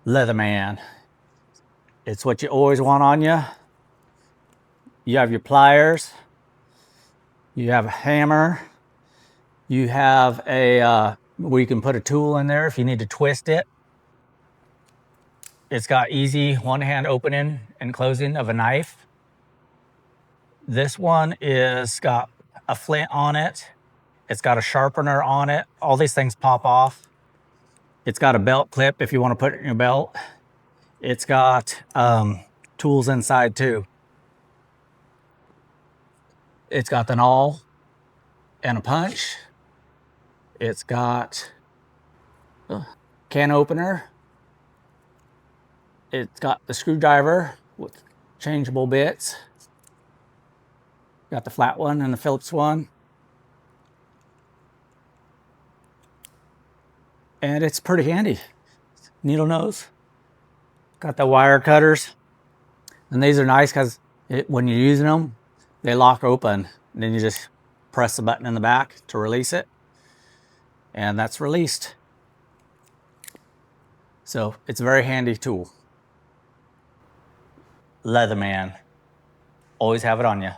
Leatherman. It's what you always want on you. You have your pliers. You have a hammer. You have a, where you can put a tool in there if you need to twist it. It's got easy one-hand opening and closing of a knife. This one is got a flint on it. It's got a sharpener on it. All these things pop off. It's got a belt clip if you want to put it in your belt. It's got tools inside too. It's got an awl and a punch. It's got a can opener. It's got the screwdriver with changeable bits. Got the flat one and the Phillips one. And it's pretty handy. Needle nose. Got the wire cutters. And these are nice because when you're using them, they lock open. And then you just press the button in the back to release it. And that's released. So it's a very handy tool. Leatherman. Always have it on you.